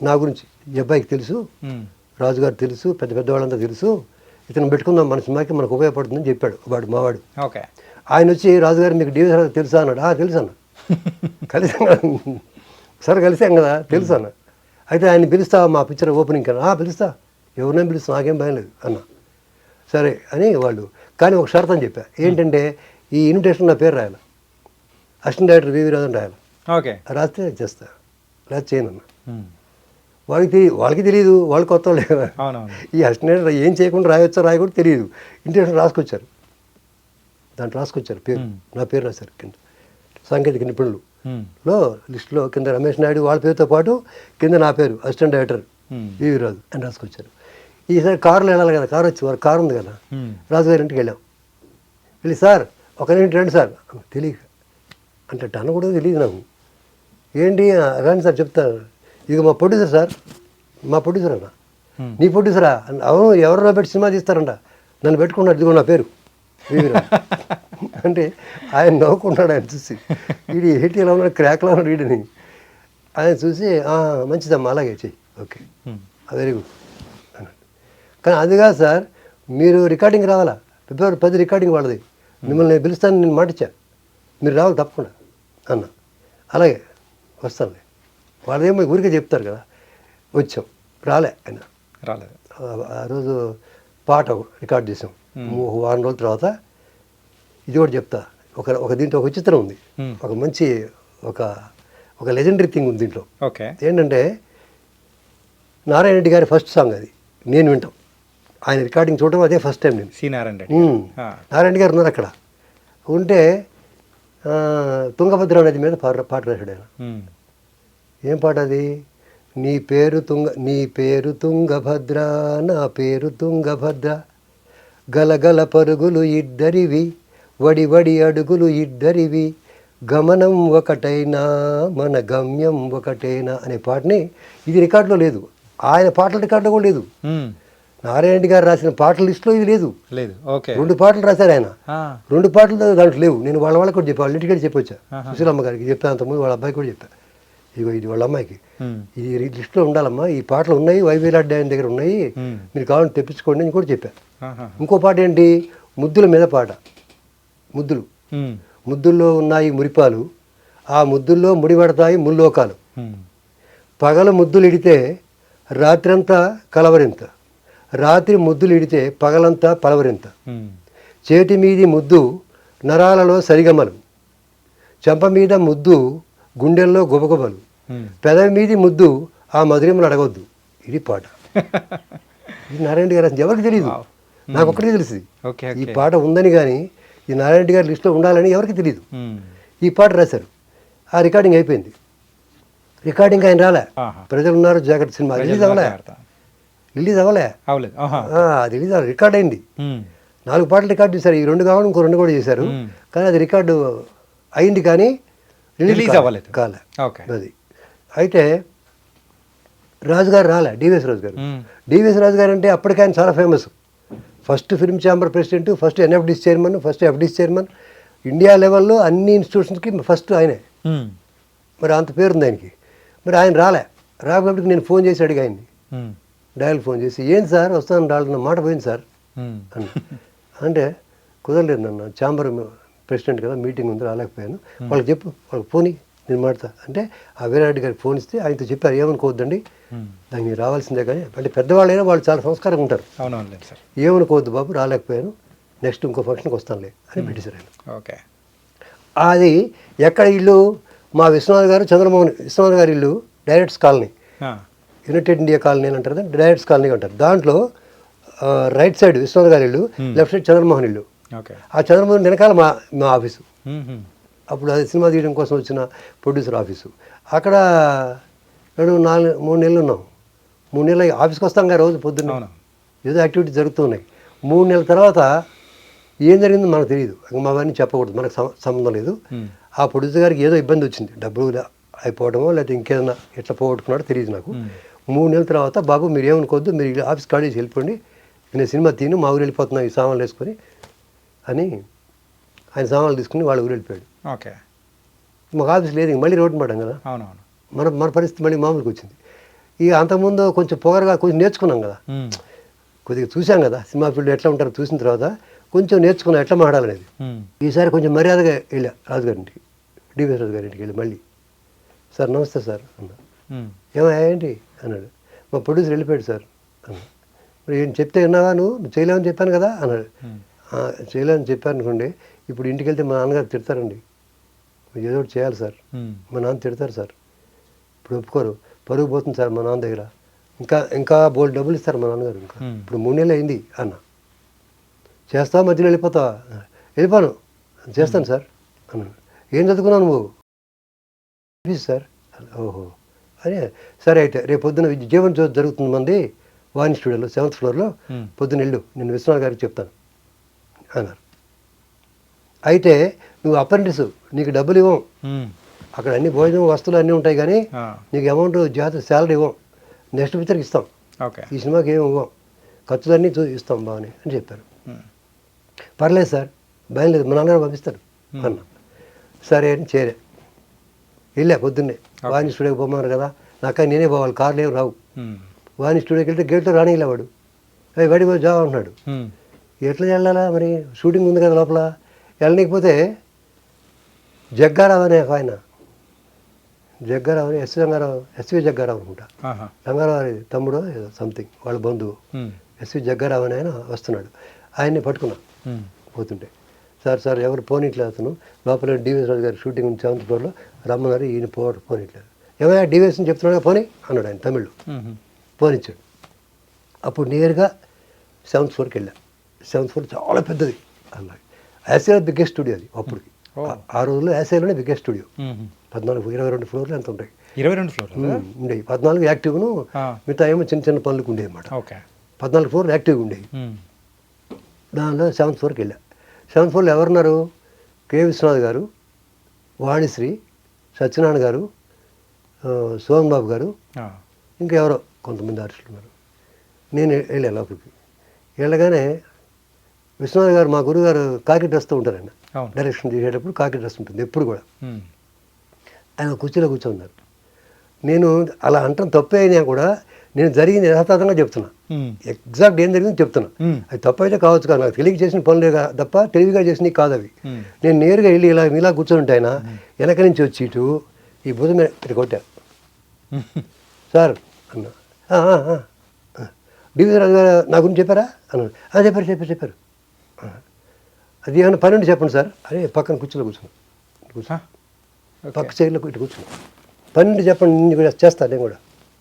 నా గురించి ఈ అబ్బాయికి తెలుసు, రాజుగారు తెలుసు, పెద్ద వాళ్ళంతా తెలుసు, ఇతను పెట్టుకుందాం మన సినిమాకి, మనకు ఉపయోగపడుతుందని చెప్పాడు వాడు మావాడు. ఓకే. ఆయన వచ్చి, రాజుగారు మీకు డివిఎస్ రాజు తెలుసా అన్నాడు. తెలుసు అన్న, కలిసాం కదా సార్, కలిసాం కదా తెలుసు అన్న. అయితే ఆయన పిలుస్తా మా పిక్చర్ ఓపెనింగ్ కన్నా, పిలుస్తా, ఎవరినైనా పిలుస్తా, నాకేం భయం లేదు అన్న. సరే అని వాళ్ళు, కానీ ఒక షరత్ అని చెప్పా, ఏంటంటే ఈ ఇన్విటేషన్ నా పేరు రాయాలి, అసిస్టెంట్ డైరెక్టర్ వివి రాజు అని రాయాలి. ఓకే. రాస్తే చేస్తా, లేదా చేయను అన్న. వాళ్ళకి తెలియదు, వాళ్ళు కొత్త వాళ్ళు కదా, ఈ అసిస్టెంట్ డైరెక్టర్ ఏం చేయకుండా రాయొచ్చో రాయకూడదు తెలియదు. ఇన్విటేషన్ రాసుకొచ్చారు, దాంట్లో రాసుకొచ్చారు పేరు, నా పేరు రాశారు కింద, సాంకేతిక నిపుణులు లో లిస్టులో కింద రమేష్ నాయుడు వాళ్ళ పేరుతో పాటు కింద నా పేరు అసిస్టెంట్ డైరెక్టర్ వివి రాజు అని రాసుకొచ్చారు. ఈసారి కారులో వెళ్ళాలి కదా, కారు వచ్చి వారు కారు ఉంది కదా, రాజుగారి ఇంటికి వెళ్ళి సార్ ఒక ఇంటి రండి సార్, తెలియక అంటే టన్ కూడా తెలియదు నాకు. ఏంటి రండి సార్ చెప్తారు, ఇక మా ప్రొడ్యూసర్ సార్, మా ప్రొడ్యూసర్ అన్న. నీ ప్రొడ్యూసరా? అవును, ఎవరినో పెట్టి సినిమా తీస్తారంట, నన్ను పెట్టుకున్నాడు, ఇదిగో నా పేరు వివి రాజు అంటే ఆయన నవ్వుకుంటాడు. ఆయన చూసి వీడి ఏంటి ఎలా ఉన్నాడు, క్రాక్లో ఉన్నాడు వీడిని. ఆయన చూసి మంచిదమ్మా అలాగే చెయ్యి, ఓకే వెరీ గుడ్ అన్నాడు. కానీ అది కాదు సార్, మీరు రికార్డింగ్ రావాలా, ఫిబ్రవరి 10 రికార్డింగ్ వాళ్ళది, మిమ్మల్ని నేను పిలుస్తాను, నేను మాటిచ్చా, మీరు రావాలి తప్పకుండా అన్న. అలాగే వస్తానులే వాళ్ళేమో ఊరికే చెప్తారు కదా. వచ్చాం, రాలే ఆయన. రాలేదు. ఆ రోజు పాట రికార్డ్ చేసాం. వారం రోజుల తర్వాత ఇది కూడా చెప్తా. ఒక దీంట్లో ఒక చిత్రం ఉంది, ఒక మంచి ఒక లెజెండరీ థింగ్ ఉంది దీంట్లో. ఓకే. ఏంటంటే నారాయణ రెడ్డి గారి ఫస్ట్ సాంగ్ అది, నేను వింటాం. ఆయన రికార్డింగ్ చూడటం అదే ఫస్ట్ టైం నేను. సి నారాయణ రెడ్డి. నారాయణ రెడ్డి గారు ఉన్నారు అక్కడ. ఉంటే తుంగభద్ర నది మీద పాట రాశాడు ఆయన. ఏం పాట అది? నీ పేరు తుంగభద్ర, నా పేరు తుంగభద్ర, గలగల పరుగులు ఇద్దరివి, వడి అడుగులు ఇద్దరివి, గమనం ఒకటైనా మన గమ్యం ఒకటైనా అనే పాటని, ఇది రికార్డులో లేదు, ఆయన పాటల రికార్డులో కూడా లేదు. నారాయణ రెడ్డి గారు రాసిన పాటల లిస్టులో ఇది లేదు. లేదు. ఓకే. 2 పాటలు రాశారు ఆయన. 2 పాటలు దాంట్లో లేవు. నేను వాళ్ళకి కూడా చెప్పాను, వాళ్ళ ఇంటికి చెప్పొచ్చా, సుశీలమ్మ గారికి చెప్పాను, అంతకుముందు వాళ్ళ అబ్బాయికి కూడా చెప్పాను. ఇగో ఇది వాళ్ళ అమ్మాయికి, ఇది లిస్టులో ఉండాలమ్మా, ఈ పాటలు ఉన్నాయి, వైవీలాడ్ ఆయన దగ్గర ఉన్నాయి, మీరు కావాలని తెప్పించుకోండి అని కూడా చెప్పాను. ఇంకో పాట ఏంటి? ముద్దుల మీద పాట. ముద్దుల్లో ఉన్నాయి మురిపాలు, ఆ ముద్దుల్లో ముడిపడతాయి ముల్లోకాలు, పగల ముద్దులు ఇడితే రాత్రంతా కలవరింత, రాత్రి ముద్దులు ఇడితే పగలంతా పలవరింత, చేతి మీది ముద్దు నరాలలో సరిగమలు, చెంప మీద ముద్దు గుండెల్లో గుబగుబలు, పెదవి మీది ముద్దు ఆ మధురిమలు అడగొద్దు. ఇది పాట. ఇది నారాయణ గారు రాసింది. ఎవరికి తెలియదు, నాకు ఒక్కడికే తెలిసింది ఈ పాట ఉందని. కానీ ఈ నారాయణ రెడ్డి గారి లిస్టులో ఉండాలని ఎవరికి తెలియదు. ఈ పాట రాశారు. ఆ రికార్డింగ్ అయిపోయింది. రికార్డింగ్ ఆయన రాలే. ప్రజలు ఉన్నారు జాగ్రత్త సినిమా రిలీజ్ అవ్వలే. అది రిలీజ్ అవ్వలే, రికార్డ్ అయింది. 4 పాటలు రికార్డ్ చేశారు. ఈ 2 కావాలి, ఇంకో 2 కూడా చేశారు. కానీ అది రికార్డు అయింది కానీ రిలీజ్ అవ్వలేదు, కాలే అది. అయితే రాజుగారు రాలే, డివిఎస్ రాజు గారు. డివిఎస్ రాజు గారు అంటే అప్పటికే ఆయన చాలా famous. First film chamber president, first NFDC chairman, first FDC chairman, India లెవెల్లో అన్ని ఇన్స్టిట్యూషన్స్కి ఫస్ట్ ఆయనే. మరి అంత పేరుంది ఆయనకి. మరి ఆయన రాకపోతే నేను ఫోన్ చేసి అడిగా ఆయన్ని, డయల్ ఫోన్ చేసి, ఏంటి సార్ వస్తాను రాళ్ళ మాట పోయింది సార్ అని. అంటే కుదరలేదు నన్ను, ఛాంబర్ ప్రెసిడెంట్ కదా, మీటింగ్ ఉంది, రాలేకపోయాను. వాళ్ళకి చెప్పు, వాళ్ళకి ఫోన్ నేను మాడతా అంటే ఆ వీరారెడ్డి గారికి ఫోన్ ఇస్తే ఆయనతో చెప్పారు, ఏమనుకోవద్దండి, దానికి రావాల్సిందే. కానీ అంటే పెద్దవాళ్ళైనా వాళ్ళు చాలా సంస్కారంగా ఉంటారు. ఏమనుకోవద్దు బాబు, రాలేకపోయాను, నెక్స్ట్ ఇంకో ఫంక్షన్కి వస్తానులే అని పెట్టేశారు ఆయన. ఓకే. అది ఎక్కడ ఇల్లు? మా విశ్వనాథ్ గారి ఇల్లు directors colony, United India colony అని అంటారు, డైరెక్ట్స్ కాలనీ అంటారు. దాంట్లో రైట్ సైడ్ విశ్వనాథ్ గారి ఇల్లు, లెఫ్ట్ సైడ్ చంద్రమోహన్ ఇల్లు. ఆ చంద్రమోహన్ వెనకాల మా ఆఫీసు. అప్పుడు అది సినిమా తీయడం కోసం వచ్చిన ప్రొడ్యూసర్ ఆఫీసు. అక్కడ 3 నెలలు ఉన్నాం. 3 నెలలు ఆఫీస్కి వస్తాం కదా రోజు పొద్దున్న, ఏదో యాక్టివిటీ జరుగుతున్నాయి. 3 నెలల తర్వాత ఏం జరిగిందో మనకు తెలియదు, మా వారిని చెప్పకూడదు, మనకు సంబంధం లేదు. ఆ ప్రొడ్యూసర్ గారికి ఏదో ఇబ్బంది వచ్చింది, డబ్బులు అయిపోవడమో లేకపోతే ఇంకేదన్నా ఎట్లా పోగొట్టుకున్నాడో తెలియదు నాకు. 3 నెలల తర్వాత, బాబు మీరు ఏమనుకోవద్దు, మీరు ఆఫీస్ ఖాళీ చేసి వెళ్ళిపోండి, నేను సినిమా తీను, మా ఊరు వెళ్ళిపోతున్నా ఈ సామాన్లు వేసుకొని అని ఆయన సామాన్లు తీసుకుని వాళ్ళ ఊరు వెళ్ళిపోయాడు. ఓకే. మాకు ఆఫీస్ లేదు, మళ్ళీ రోడ్డు పడ్డాం కదా. మన పరిస్థితి మళ్ళీ మామూలుకి వచ్చింది. ఇక అంతకుముందు కొంచెం పొగరగా కొంచెం నేర్చుకున్నాం కదా, కొద్దిగా చూసాం కదా సినిమా ఫీల్డ్ ఎట్లా ఉంటారో, చూసిన తర్వాత కొంచెం నేర్చుకున్నాం ఎట్లా మాట్లాడాలనేది. ఈసారి కొంచెం మర్యాదగా వెళ్ళా రాజుగారింటికి, డివిఎస్ రాజు గారింటికి వెళ్ళి మళ్ళీ, సార్ నమస్తే సార్ అన్నా. ఏంటి అన్నాడు. మా ప్రొడ్యూసర్ వెళ్ళిపోయాడు సార్ అన్నా. మరి ఏం చెప్తే విన్నావా, నువ్వు చేయలేమని చెప్పాను కదా అన్నాడు. చేయలేమని చెప్పాను అనుకోండి, ఇప్పుడు ఇంటికి వెళ్తే మా నాన్నగారు తిడతారండి, ఏదో ఒకటి చేయాలి సార్, మా నాన్న తిడతారు సార్, ఇప్పుడు ఒప్పుకోరు, పరుగు పోతుంది సార్ మా నాన్న దగ్గర, ఇంకా బోల్డ్ డబ్బులు ఇస్తారు మా నాన్నగారు, ఇంకా ఇప్పుడు 3 నెలలు అయింది అన్న, చేస్తావా మధ్యలో వెళ్ళిపోతావా? వెళ్ళిపోను, చేస్తాను సార్ అన్నాను. ఏం చదువుకున్నావు నువ్వు? సార్. ఓహో అరే సరే, అయితే రేపు పొద్దున జీవన జ్యోతి జరుగుతుంది మంది వాణి స్టూడియోలో 7th ఫ్లోర్లో, పొద్దున వెళ్ళు, నేను విశ్వనాథ్ గారికి చెప్తాను అన్నారు. అయితే నువ్వు అప్రెంటిస్, నీకు డబ్బులు ఇవ్వం, అక్కడ అన్ని భోజనం వస్తువులు అన్నీ ఉంటాయి, కానీ నీకు అమౌంట్ శాలరీ ఇవ్వం, నెక్స్ట్ పిక్చర్కి ఇస్తాం, ఈ సినిమాకి ఏమి ఇవ్వం, ఖర్చులన్నీ ఇస్తాం బాగానే అని చెప్పారు. పర్లేదు సార్, భయం లేదు, మా నాన్నగారు పంపిస్తారు అన్న. సరే అని చేరే వెళ్ళా. పొద్దున్నే వాణి స్టూడియోకి పోమన్నారు కదా, నాక నేనే పోవాలి, కార్లు ఏమి రావు. వాణి స్టూడియోకి వెళ్తే గేట్లో రానిలేవాడు, వాడి పోయి జాబ్ అంటున్నాడు. ఎట్లా వెళ్ళాలా మరి, షూటింగ్ ఉంది కదా లోపల, వెళ్ళలేకపోతే జగ్గారావు అనే ఆయన జగ్గారావు ఎస్వి జగ్గారావు అనుకుంటా. ఆహా. రంగారావు తమ్ముడు ఏదో సంథింగ్ వాళ్ళ బంధువు ఉమ్. ఎస్వి జగ్గారావు అని ఆయన వస్తున్నాడు. ఆయన్ని పట్టుకున్నా ఉమ్. పోతుంటే, సార్ ఎవరు పోనీట్లేదు, అతను లోపల డివిఎస్ రాజు గారి షూటింగ్ ఉంది 7th ఫ్లోర్లో, రమ్మన్నారు, ఈయన పోనీట్లేదు. ఏమైనా డివిఎస్ అని చెప్తున్నాడు, పోనీ అన్నాడు ఆయన తమిళ్లో. ఉమ్. పోనిచ్చాడు. అప్పుడు నేరుగా 7th ఫ్లోర్కి వెళ్ళా. 7th ఫ్లోర్ చాలా పెద్దది, అలా యాసియాలో బిగ్గెస్ట్ స్టూడియో అది అప్పటికి. ఆ రోజుల్లో యాసియాలోనే బిగ్గెస్ట్ స్టూడియో. 22 ఫ్లోర్లు ఎంత ఉంటాయి, 22 ఫ్లోర్లు ఉండేవి. 14 యాక్టివ్ను, మిగతా ఏమో చిన్న చిన్న పనులకు ఉండేవి అన్నమాట. ఓకే. 14 ఫ్లోర్లు యాక్టివ్గా ఉండేవి. దానిలో 7th ఫ్లోర్కి వెళ్ళా. 7th ఫ్లోర్లో ఎవరున్నారు, కె విశ్వనాథ్ గారు, వాణిశ్రీ, సత్యనారాయణ గారు, సోహన్ బాబు గారు, ఇంకా ఎవరో కొంతమంది ఆర్టిస్టులు ఉన్నారు. నేను వెళ్ళా లోపలికి. వెళ్ళగానే విశ్వనాథ్ గారు, మా గురుగారు కాకి డ్రెస్తో ఉంటారు. ఆయన డైరెక్షన్ చేసేటప్పుడు కాకి డ్రెస్ ఉంటుంది ఎప్పుడు కూడా. ఆయన కుర్చీలో కూర్చోన్నారు. నేను అలా అంటాం తప్పే అయినా కూడా నేను జరిగింది యథాతథంగా చెప్తున్నా, ఎగ్జాక్ట్ ఏం జరిగింది చెప్తున్నా. అది తప్పైతే కావచ్చు కాదు, నాకు తెలియక చేసిన పనులే తప్ప తెలివిగా చేసినవి కాదు అవి. నేను నేరుగా వెళ్ళి ఇలా కూర్చొని ఉంటే ఆయన వెనక నుంచి వచ్చి ఇటు ఈ భుజం మీద ఇటు కొట్టా. సార్ అన్నా, డివిజన్ రాజు గారు నా గురించి చెప్పారా అన్నాడు. చెప్పారు. అది ఏమైనా పని ఉండి చెప్పండి సార్. అదే పక్కన కుర్చీలో కూర్చున్నా, పక్క చైర్లో ఇటు కూర్చున్నా. పని ఉండి చెప్పండి, నేను కూడా చేస్తాను నేను కూడా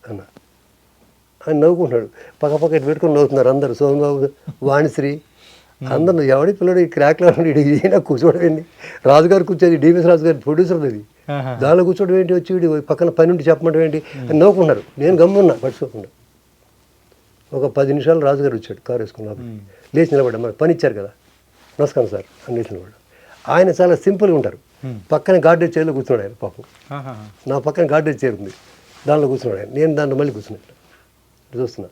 అన్నా. ఆయన నవ్వుకుంటున్నాడు. పక్క ఇటు పెట్టుకుని నవ్వుతున్నారు అందరు. సోమబాబు, వాణిశ్రీ అందరు. ఎవడి పిల్లడు ఈ క్రాక్లో ఈయన కూర్చోవడం ఏంటి, రాజుగారు కూర్చోది, డివిఎస్ రాజు గారి ప్రొడ్యూసర్ అది, దానిలో కూర్చోవడం ఏంటి, వచ్చి వీడి పక్కన పని ఉండి చెప్పమంటే ఏంటి అని నవ్వుకున్నారు. నేను గమ్మున్నా పట్టుకోకుండా. ఒక 10 నిమిషాలు రాజుగారు వచ్చాడు కారు వేసుకున్నాడు. లేచి నిలబడ్డా, మనకు పని ఇచ్చారు కదా, నమస్కారం సార్ అని లేచి నిలబడ్డా. ఆయన చాలా సింపుల్గా ఉంటారు. పక్కన గార్డెన్ చైర్లో కూర్చున్నాడు ఆయన పాపం. నా పక్కన గార్డెన్ చైర్ ఉంది, దానిలో కూర్చున్నాడు ఆయన. నేను దాంట్లో మళ్ళీ కూర్చున్నాను, చూస్తున్నా.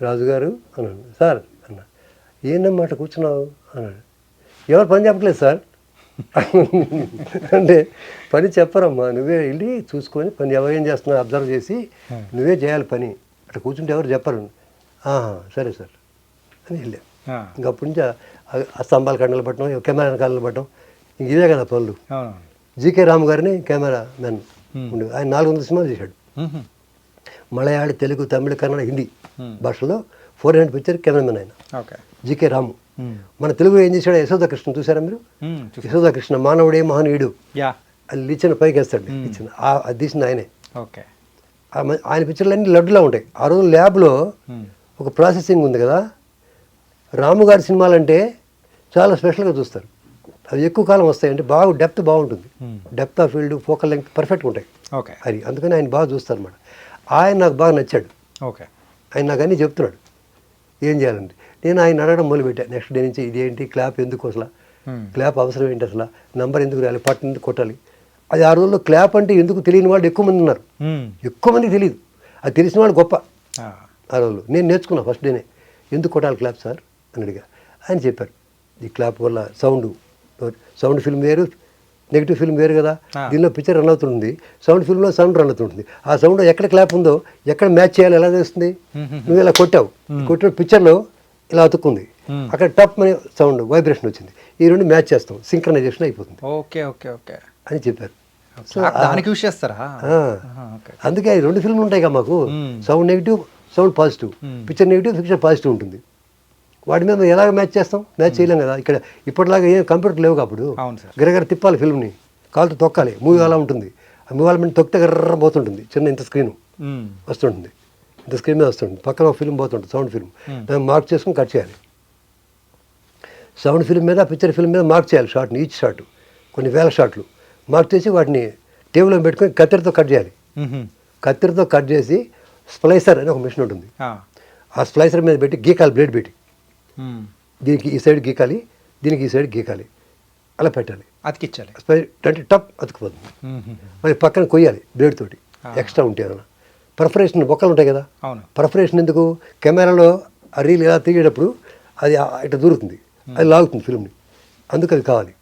రాజుగారు అన్నాడు. సార్ అన్నా. ఏందన్నమాట కూర్చున్నావు అన్నాడు. ఎవరు పని చెప్పట్లేదు సార్ అంటే, పని చెప్పరమ్మా, నువ్వే వెళ్ళి చూసుకొని పని ఎవరేం చేస్తున్నావు అబ్జర్వ్ చేసి నువ్వే చేయాలి పని, అట్లా కూర్చుంటే ఎవరు చెప్పరు. సరే సార్ అని వెళ్ళా. ఇంకప్పటి నుంచి ఆ స్తంభాల కళ్ళు పట్టడం, కెమెరా కళ్ళు పట్టడం, ఇంక ఇదే కదా పనులు. జీకే రాము గారిని కెమెరా మ్యాన్ ఉండే, ఆయన 400 సినిమాలు చేశాడు. మలయాళీ, తెలుగు, తమిళ, కన్నడ, హిందీ భాషలో 400 పిక్చర్ కెమెరామెన్ ఆయన. జీకే రాము. మన తెలుగులో ఏం చేశాడు, యశోదాకృష్ణ చూసారా మీరు? యశోదాకృష్ణ, మానవుడే మహనీయుడు, అది లిచ్చిన పైకి వేస్తాడు, ఇచ్చిన అది తీసింది ఆయనే. ఆయన పిక్చర్లు అన్నీ లడ్డులా ఉంటాయి. ఆ రోజు ల్యాబ్లో ఒక ప్రాసెసింగ్ ఉంది కదా, రాము గారి సినిమాలు అంటే చాలా స్పెషల్గా చూస్తారు. అవి ఎక్కువ కాలం వస్తాయి, అంటే బాగా డెప్త్ బాగుంటుంది, depth of field, focal length పర్ఫెక్ట్గా ఉంటాయి. అది అందుకని ఆయన బాగా చూస్తారు అన్నమాట. ఆయన నాకు బాగా నచ్చాడు. ఆయన నాకు అన్నీ చెప్తున్నాడు ఏం చేయాలంటే. నేను ఆయన అడగడం మొదలుపెట్టా నెక్స్ట్ డే నుంచి. ఇదేంటి క్లాప్ ఎందుకు అసలు, క్లాప్ అవసరం ఏంటి అసలు, నంబర్ ఎందుకు రాయాలి, పట్టు ఎందుకు కొట్టాలి. అది ఆ రోజుల్లో క్లాప్ అంటే ఎందుకు తెలియని వాళ్ళు ఎక్కువ మంది ఉన్నారు, ఎక్కువ మందికి తెలియదు. అది తెలిసిన వాళ్ళు గొప్ప ఆ రోజుల్లో. నేను నేర్చుకున్నా ఫస్ట్ డేనే. ఎందుకు కొట్టాలి క్లాప్ సార్ అని అడిగా. ఆయన చెప్పారు, ఈ క్లాప్ వల్ల సౌండ్ ఫిల్మ్ వేరు, నెగిటివ్ ఫిల్మ్ వేరు కదా. దీనిలో పిక్చర్ రన్ అవుతుంది, సౌండ్ ఫిల్మ్లో సౌండ్ రన్ అవుతుంది. ఆ సౌండ్ ఎక్కడ క్లాప్ ఉందో ఎక్కడ మ్యాచ్ చేయాలి ఎలా తెలుస్తుంది. నువ్వు ఇలా కొట్టావు, కొట్టిన పిక్చర్లో ఇలా అతుక్కుంది, అక్కడ టప్ అనే సౌండ్ వైబ్రేషన్ వచ్చింది, ఈ రెండు మ్యాచ్ చేస్తాం, సింక్రనైజేషన్ అయిపోతుంది అని చెప్పారు. దానికి యూస్ చేస్తారా? అందుకే ఈ 2 ఫిల్మ్లు ఉంటాయి కదా మాకు, sound negative, sound positive. Picture negative, picture positive ఉంటుంది. వాటి మీద ఎలాగ మ్యాచ్ చేస్తాం, మ్యాచ్ చేయలేం కదా. ఇక్కడ ఇప్పటిలాగా ఏం కంప్యూటర్ లేవు అప్పుడు. గరగర తిప్పాలి ఫిల్మ్ని, కాలుతో తొక్కాలి. మూవీ అలా ఉంటుంది, ఆ మూవీ మీద తొక్కితే గర్ర పోతుంటుంది, చిన్న ఇంత స్క్రీన్ వస్తుంటుంది, ఇంత స్క్రీన్ మీద వస్తుంది, పక్కన ఒక ఫిల్మ్ పోతుంటుంది, సౌండ్ ఫిల్మ్. దాన్ని మార్క్ చేసుకుని కట్ చేయాలి. సౌండ్ ఫిల్మ్ మీద, పిక్చర్ ఫిల్మ్ మీద మార్క్ చేయాలి షార్ట్ని, ఈచ్ షార్ట్ కొన్ని వేల షాట్లు మార్క్ చేసి వాటిని టేబుల్లో పెట్టుకొని కత్తెరతో కట్ చేయాలి. కత్తెరతో కట్ చేసి స్ప్లైసర్ అని ఒక మిషన్ ఉంటుంది, ఆ స్ప్లైసర్ మీద పెట్టి గీకాలి, బ్లేడ్ పెట్టి దీనికి ఈ సైడ్ గీకాలి, దీనికి ఈ సైడ్ గీకాలి, అలా పెట్టాలి, అతికించాలి. అంటే టప్ అతుకుపోతుంది. మరి పక్కన కొయ్యాలి బ్లేడ్ తోటి, ఎక్స్ట్రా ఉంటే ఏదైనా పర్ఫరేషన్ బొక్కలు ఉంటాయి కదా. పర్ఫరేషన్ ఎందుకు, కెమెరాలో ఆ రీల్ ఎలా తిరిగేటప్పుడు అది ఇట్లా దూరుతుంది, అది లాగుతుంది ఫిల్మ్ని, అందుకు అది కావాలి.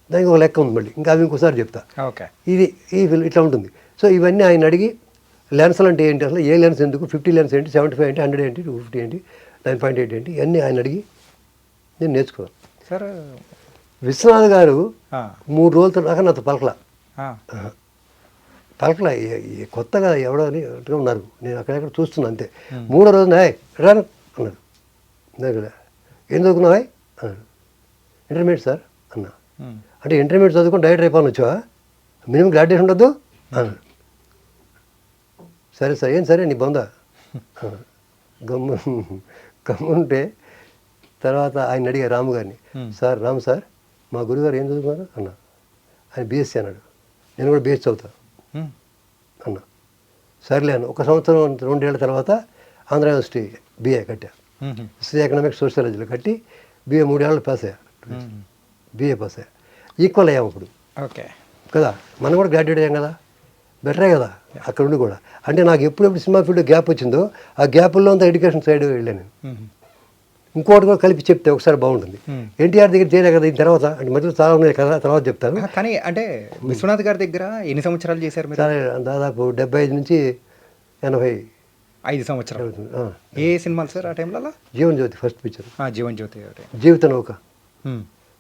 దానికి ఒక లెక్క ఉంది మళ్ళీ, ఇంకా అవి ఇంకోసారి చెప్తా. ఇది ఈ ఫిల్మ్ ఇట్లా ఉంటుంది. సో ఇవన్నీ ఆయన అడిగి, లెన్స్లు అంటే ఏంటి అసలు, ఏ లెన్స్ ఎందుకు, 50 లెన్స్ ఏంటి, 75 ఏంటి, 100 ఏంటి, 250 ఏంటి, 9.8 ఏంటి, ఇవన్నీ ఆయన అడిగి నేను నేర్చుకున్నాను. సార్ విశ్వనాథ్ గారు 3 రోజుల దాకా నాతో పలకలా. పలకలా కొత్తగా ఎవడో అని అట్టుగా ఉన్నారు. నేను అక్కడెక్కడ చూస్తున్నాను అంతే. మూడో రోజున రాను అన్నాడు. దగ్గర ఏం చదువుకున్నావా అన్నాడు. ఇంటర్మీడియట్ సార్ అన్నా. అంటే ఇంటర్మీడియట్ చదువుకుని డైరెక్ట్ అయిపోయి వచ్చావా, మినిమం గ్రాడ్యుయేషన్ ఉండొద్దు అన్నాడు. సరే సార్, ఏం సరే నీ బొందా గమ్ముంటే తర్వాత ఆయన అడిగా రాము గారిని, సార్ రాము సార్ మా గురుగారు ఏం చదువుకున్నారు అన్నా. ఆయన బీఎస్సీ అన్నాడు. నేను కూడా బీఎస్సీ చదువుతా అన్నా. సర్లే అన్న. 1 సంవత్సరం 2 ఏళ్ల తర్వాత ఆంధ్ర యూనివర్సిటీ బీఏ కట్టా. హిస్టరీ ఎకనామిక్స్ సోషియాలజీలో కట్టి బీఏ 3 ఏళ్ళు పాస్ అయ్యా. బీఏ పాస్ అయ్యా. ఈక్వల్ అయ్యాము ఇప్పుడు ఓకే కదా, మనం కూడా గ్రాడ్యుయేట్ అయ్యాం కదా, బెటరే కదా అక్కడ ఉండి కూడా. అంటే నాకు ఎప్పుడెప్పుడు సినిమా ఫీల్డ్ గ్యాప్ వచ్చిందో ఆ గ్యాప్లో అంతా ఎడ్యుకేషన్ సైడ్ వెళ్ళాను. ఇంకోటి కూడా కలిపి చెప్తే ఒకసారి బాగుంటుంది. ఎన్టీఆర్ దగ్గర చేయలే కదా, దీని తర్వాత అంటే మధ్యలో చాలా ఉన్నాయి కదా, తర్వాత చెప్తాను. కానీ అంటే విశ్వనాథ్ గారి దగ్గర ఎన్ని సంవత్సరాలు చేశారు మీరు? దాదాపు 75 నుంచి 80. 5 సంవత్సరాలు. ఏ సినిమాలు సార్ ఆ టైంలో? జీవన్ జ్యోతి ఫస్ట్ పిక్చర్, జీవన్ జ్యోతి, జీవిత నౌక,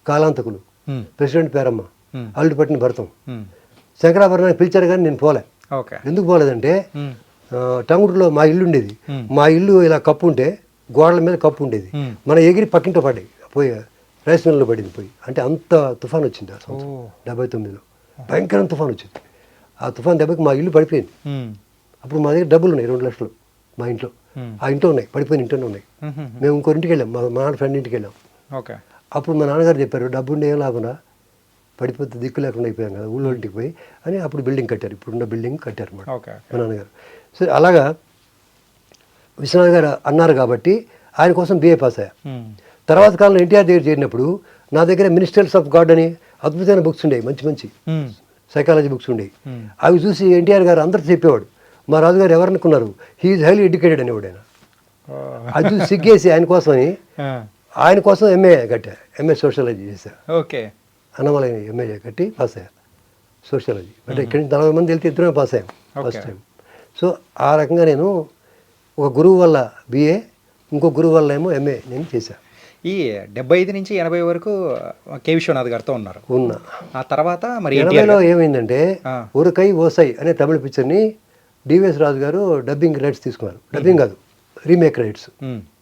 కాలాంతకులు, ప్రెసిడెంట్ పేరమ్మ, అల్లుడు పట్టిన భరతం. శంకరాభరణాన్ని పిలిచారు కానీ నేను పోలే. ఓకే. ఎందుకు పోలేదంటే టంగుటూరులో మా ఇల్లు ఉండేది. మా ఇల్లు ఇలా కప్పు ఉంటే గోడల మీద కప్పు ఉండేది. మన ఎగిరి పక్కింటో పడ్డాయి, పోయి రైస్ మిల్లులో పడింది పోయి. అంటే అంత తుఫాన్ వచ్చింది ఆ సంవత్సరం 79లో. భయంకరమైన తుఫాన్ వచ్చింది. ఆ తుఫాన్ దెబ్బకి మా ఇల్లు పడిపోయింది. అప్పుడు మా దగ్గర డబ్బులు ఉన్నాయి 2 లక్షలు మా ఇంట్లో. ఆ ఇంట్లో ఉన్నాయి, పడిపోయిన ఇంట్లోనే ఉన్నాయి. మేము ఇంకో ఇంటికి వెళ్ళాం, మా నాన్న ఫ్రెండ్ ఇంటికి వెళ్ళాం. ఓకే. అప్పుడు మా నాన్నగారు చెప్పారు, డబ్బు ఉండే ఏం లాభనా, పడిపోతే దిక్కు లేకుండా అయిపోయాం కదా ఊళ్ళో ఇంటికి పోయి అని. అప్పుడు బిల్డింగ్ కట్టారు, ఇప్పుడున్న బిల్డింగ్ కట్టారు అన్నమాట మా నాన్నగారు. సరే అలాగా విశ్వనాథ్ గారు అన్నారు కాబట్టి ఆయన కోసం బీఏ పాస్ అయ్యా. తర్వాత కాలంలో ఎన్టీఆర్ దగ్గర చేరినప్పుడు నా దగ్గర మినిస్టర్స్ ఆఫ్ గాడ్ అని అద్భుతమైన బుక్స్ ఉండేవి, మంచి మంచి సైకాలజీ బుక్స్ ఉండేవి. అవి చూసి ఎన్టీఆర్ గారు అందరితో చెప్పేవాడు, మా రాజుగారు ఎవరనుకున్నారు, హీఈస్ హైలీ ఎడ్యుకేటెడ్ అనేవాడు ఆయన. అది చూసి సిగ్గేసి ఆయన కోసం ఎంఏ కట్టా, ఎంఏ సోషియాలజీ చేశా. ఓకే. అన్నమలై ఎంఏ కట్టి పాస్ అయ్యా సోషియాలజీ. అంటే ఇక్కడి నుంచి 40 మంది వెళ్తే 2 పాస్ అయ్యాం ఫస్ట్ టైం. సో ఆ రకంగా నేను ఒక గురువు వల్ల బీఏ, ఇంకో గురువు వల్ల ఏమో ఎంఏ నేను చేశాను. ఈ 75 నుంచి 80 వరకు కె విశ్వనాథ్ గారితో ఉన్నారు. ఉన్నా. ఆ తర్వాత మరి 80లో ఏమైందంటే ఒరుకై ఓసై అనే తమిళ పిక్చర్ని డివిఎస్ రాజు గారు డబ్బింగ్ రైట్స్ తీసుకున్నారు. డబ్బింగ్ కాదు, రీమేక్ రైట్స్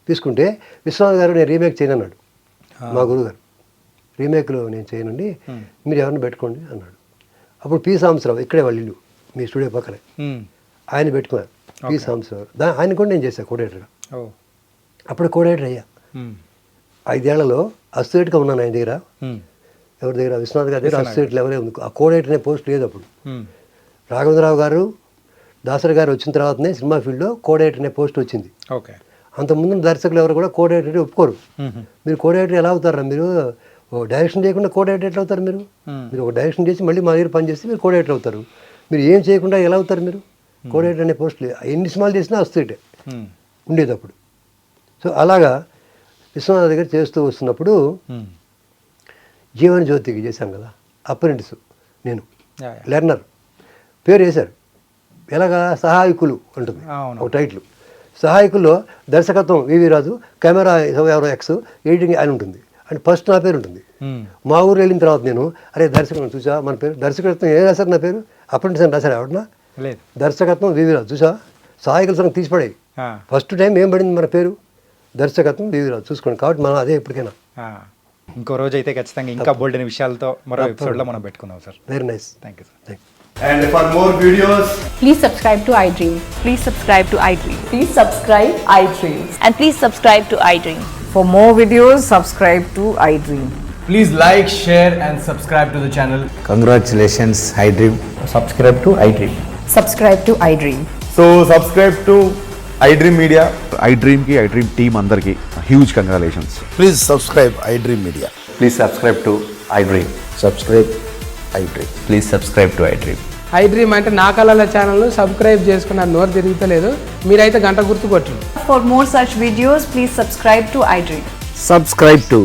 తీసుకుంటే విశ్వనాథ్ గారు నేను రీమేక్ చేయను అన్నాడు. మా గురువు గారు రీమేక్లో నేను చేయనండి, మీరు ఎవరిని పెట్టుకోండి అన్నాడు. అప్పుడు పి సాంబశివరావు, ఇక్కడే వాళ్ళ ఇల్లు మీ స్టూడియో పక్కనే, ఆయన పెట్టుకున్నారు పి సాంబశివరావు. ఆయన కూడా నేను చేశాను కోడేటర్గా. అప్పుడు కోడేటర్ అయ్యా. 5 ఏళ్లలో అసిస్టెంట్గా ఉన్నాను ఆయన దగ్గర. ఎవరి దగ్గర? విశ్వనాథ్ గారి దగ్గర అసిస్టెంట్లు ఎవరే ఉంది. ఆ కోడేటర్ అనే పోస్ట్ లేదు అప్పుడు. రాఘవేంద్రరావు గారు, దాసరి గారు వచ్చిన తర్వాతనే సినిమా ఫీల్డ్లో కోడేటర్ అనే పోస్ట్ వచ్చింది. ఓకే. అంతకుముందు దర్శకులు ఎవరు కూడా కోడేటర్ ఒప్పుకోరు. మీరు కోడేటర్ ఎలా అవుతారా, మీరు డైరెక్షన్ చేయకుండా కోడేటర్ ఎట్లా అవుతారు? మీరు ఒక డైరెక్షన్ చేసి మళ్ళీ మా దగ్గర పని చేస్తే మీరు కోడేటర్ అవుతారు. మీరు ఏం చేయకుండా ఎలా అవుతారు మీరు? కోడేటర్ అనే పోస్ట్ లేదు. ఎన్ని సినిమాలు చేసినా అసిస్టెంటే ఉండేది అప్పుడు. సో అలాగా విశ్వనాథ్ దగ్గర చేస్తూ వస్తున్నప్పుడు జీవన జ్యోతికి చేశాం కదా, అప్రెంటిస్ నేను, లెర్నర్ పేరు వేశారు. ఎలాగా? సహాయకులు ఉంటుంది ఒక టైటిల్. సహాయకుల్లో దర్శకత్వం వివి రాజు, కెమెరా ఎవరో ఎక్స్, ఎడిటింగ్ ఆయన ఉంటుంది. అంటే ఫస్ట్ నా పేరు ఉంటుంది. మా ఊరు వెళ్ళిన తర్వాత నేను, అరే దర్శకత్వం చూసా మన పేరు, దర్శకత్వం ఏం రాశారు నా పేరు, అప్రెంటిస్ అని రాశారు ఎవడన్నా? దర్శకత్వం వివి రాజు చూసా, సహాయకుల సంగతి తీసిపడాయి. ఫస్ట్ టైం ఏం పడింది మన పేరు, దర్శకత్వం వివి రాజు చూసుకోండి. కాబట్టి మనం అదే ఎప్పటికైనా. ఇంకో రోజు అయితే ఖచ్చితంగా ఇంకా బోల్డ్ అనే విషయాలతో మరో ఎపిసోడ్లో మనం పెట్టుకుందాం sir. Very nice. Thank you sir. And for more videos, please subscribe to iDream. Please subscribe to iDream. Please subscribe iDream. And please subscribe to iDream. For more videos, subscribe to iDream. please like, share and subscribe to the channel. Congratulations, iDream. Subscribe to iDream. Subscribe to iDream. So subscribe to iDream Media. iDream ki iDream team andarki huge congratulations. Please subscribe iDream Media. Please subscribe to iDream. Subscribe iDream. Please subscribe to iDream. iDream అంటే నా కళల channel subscribe చేసుకున్న నోరు తిరుగుతలేదు, మీరైతే గంట గుర్తు కొట్టండి. For more such videos, please subscribe to iDream. Subscribe to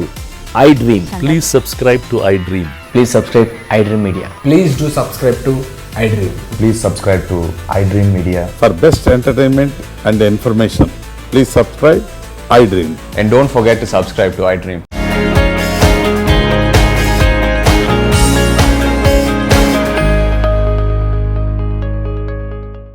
iDream. Please subscribe to iDream. Please subscribe iDream Media. Please do subscribe to iDream. Please subscribe to iDream Media. For best entertainment and information, please subscribe iDream. And don't forget to subscribe to iDream.